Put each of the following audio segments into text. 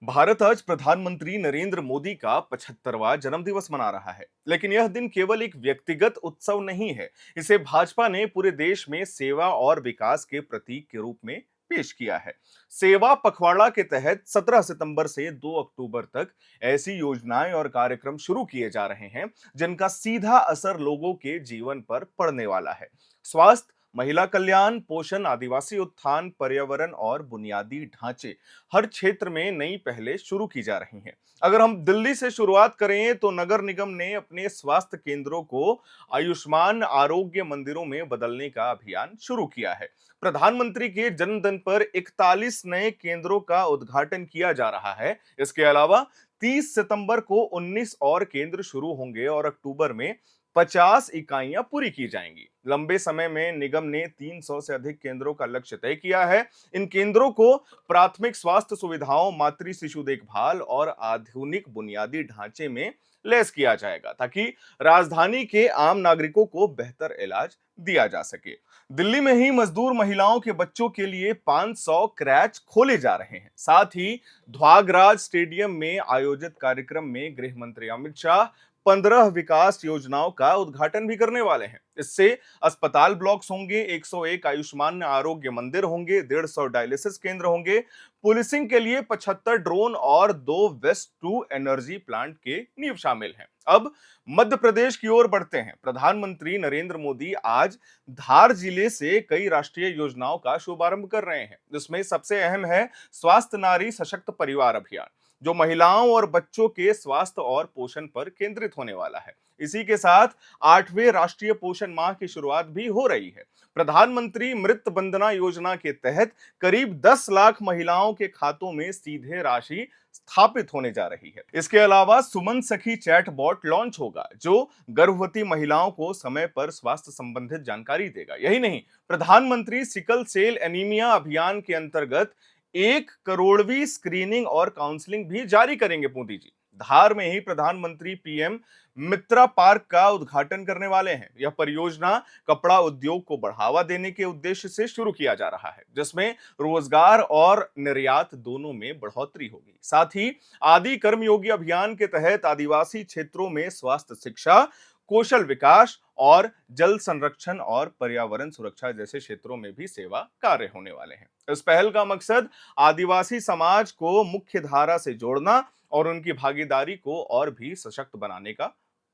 भारत आज प्रधानमंत्री नरेंद्र मोदी का 75वां जन्मदिवस मना रहा है, लेकिन यह दिन केवल एक व्यक्तिगत उत्सव नहीं है। इसे भाजपा ने पूरे देश में सेवा और विकास के प्रतीक के रूप में पेश किया है। सेवा पखवाड़ा के तहत 17 सितंबर से 2 अक्टूबर तक ऐसी योजनाएं और कार्यक्रम शुरू किए जा रहे हैं जिनका सीधा असर लोगों के जीवन पर पड़ने वाला है। स्वास्थ्य, महिला कल्याण, पोषण, आदिवासी उत्थान, पर्यावरण और बुनियादी ढांचे, हर क्षेत्र में नई पहलें शुरू की जा रही हैं। अगर हम दिल्ली से शुरुआत करें तो नगर निगम ने अपने स्वास्थ्य केंद्रों को आयुष्मान आरोग्य मंदिरों में बदलने का अभियान शुरू किया है। प्रधानमंत्री के जन्मदिन पर 41 नए केंद्रों का उद्घाटन किया जा रहा है। इसके अलावा 30 सितंबर को 19 और केंद्र शुरू होंगे और अक्टूबर में 50 इकाइयां पूरी की जाएंगी। लंबे समय में निगम ने 300 से अधिक केंद्रों का लक्ष्य तय किया है। इन केंद्रों को प्राथमिक स्वास्थ्य सुविधाओं, मातृ शिशु देखभाल और आधुनिक बुनियादी ढांचे में लैस किया जाएगा ताकि राजधानी के आम नागरिकों को बेहतर इलाज दिया जा सके। दिल्ली में ही मजदूर महिलाओं के बच्चों के लिए 500 क्रैच खोले जा रहे हैं। साथ ही ध्वागराज स्टेडियम में आयोजित कार्यक्रम में गृह मंत्री अमित शाह 15 विकास योजनाओं का उद्घाटन भी करने वाले हैं। इससे अस्पताल ब्लॉक्स होंगे, 101 आयुष्मान आरोग्य मंदिर होंगे, 150 डायलिसिस केंद्र होंगे, पुलिसिंग के लिए 75 ड्रोन और 2 वेस्ट टू एनर्जी प्लांट के नींव शामिल हैं। अब मध्य प्रदेश की ओर बढ़ते हैं। प्रधानमंत्री नरेंद्र मोदी आज धार जिले से कई राष्ट्रीय योजनाओं का शुभारंभ कर रहे हैं, जिसमें सबसे अहम है स्वास्थ्य नारी सशक्त परिवार अभियान, जो महिलाओं और बच्चों के स्वास्थ्य और पोषण पर केंद्रित होने वाला है। इसी के साथ 8वें राष्ट्रीय पोषण माह की शुरुआत भी हो रही है। प्रधानमंत्री मृत वंदना योजना के तहत करीब 10 लाख महिलाओं के खातों में सीधे राशि स्थापित होने जा रही है। इसके अलावा सुमन सखी चैटबॉट लॉन्च होगा, जो गर्भवती महिलाओं को समय पर स्वास्थ्य संबंधित जानकारी देगा। यही नहीं, प्रधानमंत्री सिकल सेल एनीमिया अभियान के अंतर्गत 1 करोड़वीं स्क्रीनिंग और काउंसलिंग भी जारी करेंगे मोदी जी। धार में ही प्रधानमंत्री पीएम मित्रा पार्क का उद्घाटन करने वाले हैं। यह परियोजना कपड़ा उद्योग को बढ़ावा देने के उद्देश्य से शुरू किया जा रहा है, जिसमें रोजगार और निर्यात दोनों में बढ़ोतरी होगी। साथ ही आदि कर्मयोगी अभियान के तहत आदिवासी क्षेत्रों में स्वास्थ्य शिक्षा, कौशल विकास और जल संरक्षण और पर्यावरण सुरक्षा जैसे क्षेत्रों में भी सेवा कार्य होने वाले हैं। इस पहल का मकसद आदिवासी समाज को मुख्य धारा से जोड़ना और उनकी भागीदारी को और भी सशक्त बनाने का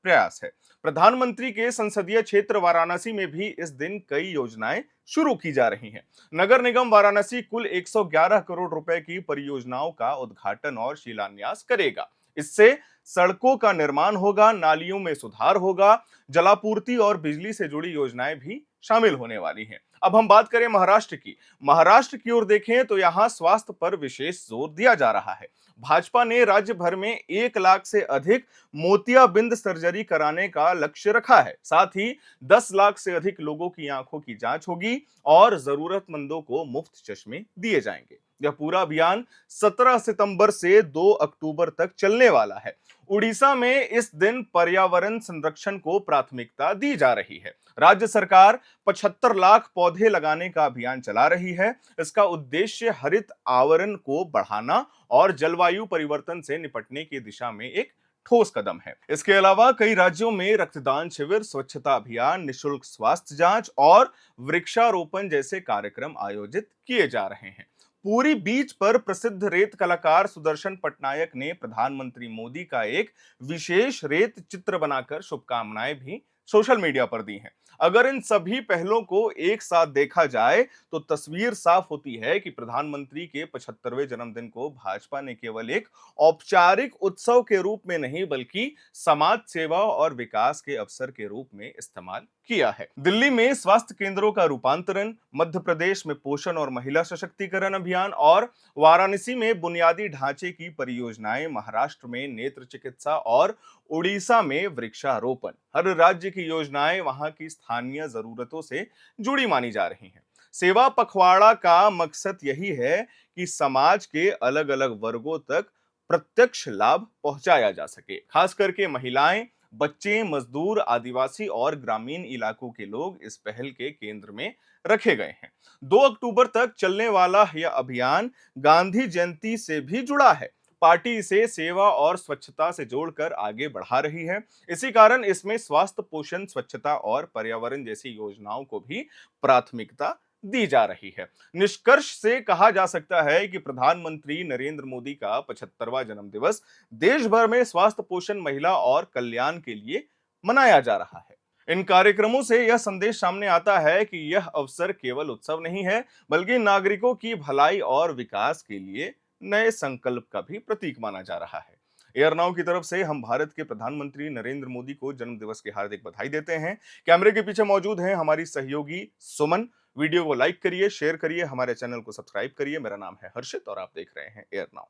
प्रयास है। प्रधानमंत्री के संसदीय क्षेत्र वाराणसी में भी इस दिन कई योजनाएं शुरू की जा रही हैं। नगर निगम वाराणसी कुल 111 करोड़ रुपए की परियोजनाओं का उद्घाटन और शिलान्यास करेगा। इससे सड़कों का निर्माण होगा, नालियों में सुधार होगा, जलापूर्ति और बिजली से जुड़ी योजनाएं भी शामिल होने वाली हैं। अब हम बात करें महाराष्ट्र की। महाराष्ट्र की ओर देखें तो यहां स्वास्थ्य पर विशेष जोर दिया जा रहा है। भाजपा ने राज्य भर में 1 लाख से अधिक मोतियाबिंद सर्जरी कराने का लक्ष्य रखा है। साथ ही 10 लाख से अधिक लोगों की आंखों की जांच होगी और जरूरतमंदों को मुफ्त चश्मे दिए जाएंगे। यह पूरा अभियान 17 सितंबर से 2 अक्टूबर तक चलने वाला है। उड़ीसा में इस दिन पर्यावरण संरक्षण को प्राथमिकता दी जा रही है। राज्य सरकार 75 लाख पौधे लगाने का अभियान चला रही है। इसका उद्देश्य हरित आवरण को बढ़ाना और जलवायु परिवर्तन से निपटने की दिशा में एक ठोस कदम है। इसके अलावा कई राज्यों में रक्तदान शिविर, स्वच्छता अभियान, निशुल्क स्वास्थ्य जांच और वृक्षारोपण जैसे कार्यक्रम आयोजित किए जा रहे हैं। पूरी बीच पर प्रसिद्ध रेत कलाकार सुदर्शन पटनायक ने प्रधानमंत्री मोदी का एक विशेष रेत चित्र बनाकर शुभकामनाएं भी सोशल मीडिया पर दी हैं। अगर इन सभी पहलों को एक साथ देखा जाए तो तस्वीर साफ होती है कि प्रधानमंत्री के 75वें जन्मदिन को भाजपा ने केवल एक औपचारिक उत्सव के रूप में नहीं, बल्कि समाज सेवा और विकास के अवसर के रूप में इस्तेमाल किया है। दिल्ली में स्वास्थ्य केंद्रों का रूपांतरण, मध्य प्रदेश में पोषण और महिला सशक्तिकरण अभियान और वाराणसी में बुनियादी ढांचे की परियोजनाएं, महाराष्ट्र में नेत्र चिकित्सा और उड़ीसा में वृक्षारोपण, हर राज्य की योजनाएं वहां की स्थानीय जरूरतों से जुड़ी मानी जा रही हैं। सेवा पखवाड़ा का मकसद यही है कि समाज के अलग अलग वर्गों तक प्रत्यक्ष लाभ पहुंचाया जा सके। खास करके महिलाएं, बच्चे, मजदूर, आदिवासी और ग्रामीण इलाकों के लोग इस पहल के केंद्र में रखे गए हैं। 2 अक्टूबर तक चलने वाला यह अभियान गांधी जयंती से भी जुड़ा है। पार्टी इसे सेवा और स्वच्छता से जोड़कर आगे बढ़ा रही है। इसी कारण इसमें स्वास्थ्य, पोषण, स्वच्छता और पर्यावरण जैसी योजनाओं को भी प्राथमिकता दी जा रही है। निष्कर्ष से कहा जा सकता है कि प्रधानमंत्री नरेंद्र मोदी का 75वां जन्मदिवस देश भर में स्वास्थ्य, पोषण, महिला और कल्याण के लिए मनाया जा रहा है। इन कार्यक्रमों से यह संदेश सामने आता है कि यह अवसर केवल उत्सव नहीं है, बल्कि नागरिकों की भलाई और विकास के लिए नए संकल्प का भी प्रतीक माना जा रहा है। एयर नाउ की तरफ से हम भारत के प्रधानमंत्री नरेंद्र मोदी को जन्मदिवस की हार्दिक बधाई देते हैं। कैमरे के पीछे मौजूद हैं हमारी सहयोगी सुमन। वीडियो को लाइक करिए, शेयर करिए, हमारे चैनल को सब्सक्राइब करिए। मेरा नाम है हर्षित और आप देख रहे हैं एयर नाउ।